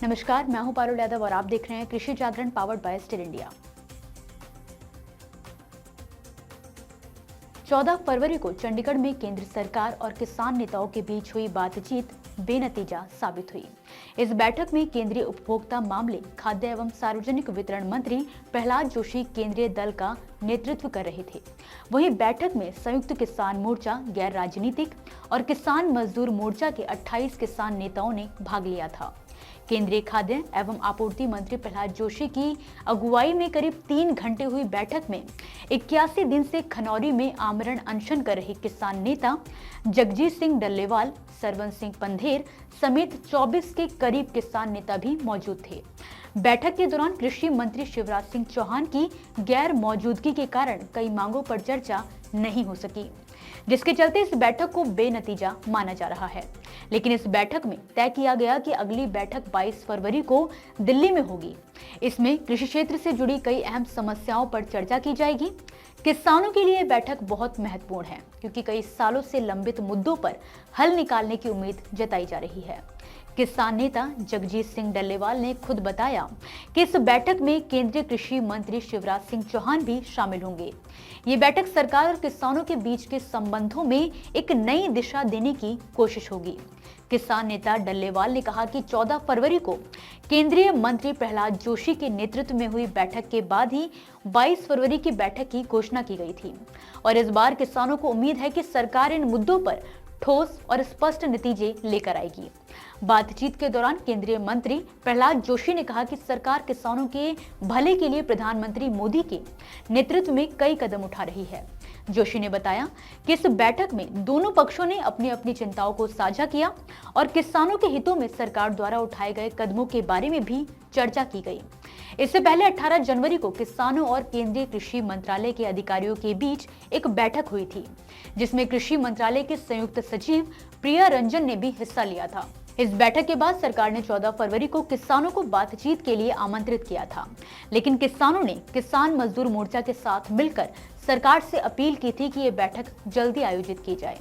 नमस्कार, मैं हूं पारुल यादव और आप देख रहे हैं कृषि जागरण पावर्ड बाय स्टिल इंडिया। 14 फरवरी को चंडीगढ़ में केंद्र सरकार और किसान नेताओं के बीच हुई बातचीत बेनतीजा साबित हुई। इस बैठक में केंद्रीय उपभोक्ता मामले, खाद्य एवं सार्वजनिक वितरण मंत्री प्रहलाद जोशी केंद्रीय दल का नेतृत्व कर रहे थे। वहीं बैठक में संयुक्त किसान मोर्चा, गैर राजनीतिक और किसान मजदूर मोर्चा के 28 किसान नेताओं ने भाग लिया था। केंद्रीय खाद्य एवं आपूर्ति मंत्री प्रहलाद जोशी की अगुवाई में करीब 3 घंटे हुई बैठक में 81 दिन से खनौरी में आमरण अनशन कर रहे किसान नेता जगजीत सिंह डल्लेवाल, सरवन सिंह पंधेर समेत 24 के करीब किसान नेता भी मौजूद थे। बैठक के दौरान कृषि मंत्री शिवराज सिंह चौहान की गैर मौजूदगी के कारण कई मांगों पर चर्चा नहीं हो सकी, जिसके चलते इस बैठक को बेनतीजा माना जा रहा है। लेकिन इस बैठक में तय किया गया कि अगली बैठक 22 फरवरी को दिल्ली में होगी। इसमें कृषि क्षेत्र से जुड़ी कई अहम समस्याओं पर चर्चा की जाएगी। किसानों के लिए बैठक बहुत महत्वपूर्ण है क्योंकि कई सालों से लंबित मुद्दों पर हल निकालने की उम्मीद जताई जा रही है। किसान नेता जगजीत सिंह डल्लेवाल ने खुद बताया कि इस बैठक में केंद्रीय कृषि मंत्री शिवराज सिंह चौहान भी शामिल होंगे। ये बैठक सरकार और किसानों के बीच के संबंधों में एक नई दिशा देने की कोशिश होगी। किसान नेता डल्लेवाल ने कहा कि 14 फरवरी को केंद्रीय मंत्री प्रहलाद जोशी के नेतृत्व में हुई बैठक के बाद ही 22 फरवरी की बैठक की घोषणा की गई थी और इस बार किसानों को उम्मीद है कि सरकार इन मुद्दों पर ठोस और स्पष्ट नतीजे लेकर आएगी। बातचीत के दौरान केंद्रीय मंत्री प्रहलाद जोशी ने कहा कि सरकार किसानों के भले के लिए प्रधानमंत्री मोदी के नेतृत्व में कई कदम उठा रही है। जोशी ने बताया कि इस बैठक में दोनों पक्षों ने अपनी अपनी चिंताओं को साझा किया और किसानों के हितों में सरकार द्वारा उठाए गए कदमों के बारे में भी चर्चा की गई। इससे पहले 18 जनवरी को किसानों और केंद्रीय कृषि मंत्रालय के अधिकारियों के बीच एक बैठक हुई थी, जिसमें कृषि मंत्रालय के संयुक्त सचिव प्रिया रंजन ने भी हिस्सा लिया था। इस बैठक के बाद सरकार ने 14 फरवरी को किसानों को बातचीत के लिए आमंत्रित किया था, लेकिन किसानों ने किसान मजदूर मोर्चा के साथ मिलकर सरकार से अपील की थी कि ये बैठक जल्दी आयोजित की जाए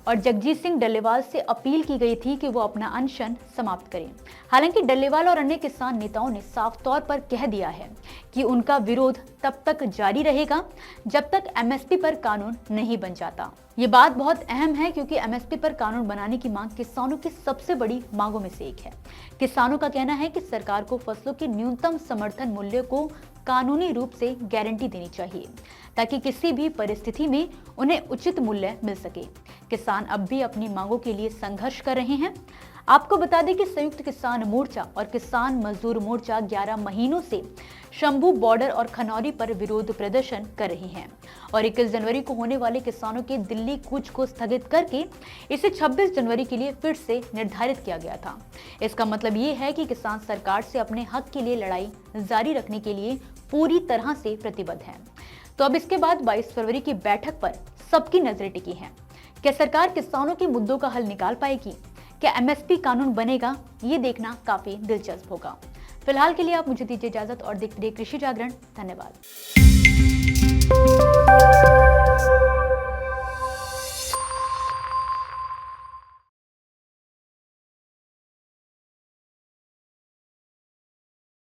और जगजीत सिंह डल्लेवाल से अपील की गई थी कि वो अपना अनशन समाप्त करें। हालांकि डल्लेवाल और अन्य किसान नेताओं ने साफ तौर पर कह दिया है कि उनका विरोध तब तक जारी रहेगा जब तक एमएसपी पर कानून नहीं बन जाता। ये बात बहुत अहम है क्योंकि एमएसपी पर कानून बनाने की मांग किसानों की सबसे बड़ी मांगों में से एक है। किसानों का कहना है कि सरकार को फसलों के न्यूनतम समर्थन मूल्य को कानूनी रूप से गारंटी देनी चाहिए ताकि किसी भी परिस्थिति में उन्हें उचित मूल्य मिल सके। किसान अब भी अपनी मांगों के लिए संघर्ष कर रहे हैं। आपको बता दें कि संयुक्त किसान मोर्चा और किसान मजदूर मोर्चा 11 महीनों से शंभू बॉर्डर और खनौरी पर विरोध प्रदर्शन कर रही हैं और 21 जनवरी को होने वाले किसानों के दिल्ली कूच को स्थगित करके इसे 26 जनवरी के लिए फिर से निर्धारित किया गया था। इसका मतलब ये है कि किसान सरकार से अपने हक के लिए लड़ाई जारी रखने के लिए पूरी तरह से प्रतिबद्ध है। तो अब इसके बाद 22 फरवरी की बैठक पर सबकी नजरें टिकी हैं। क्या सरकार किसानों के मुद्दों का हल निकाल पाएगी? क्या एमएसपी कानून बनेगा? ये देखना काफी दिलचस्प होगा। फिलहाल के लिए आप मुझे दीजिए इजाजत और देखते रहिए कृषि जागरण। धन्यवाद।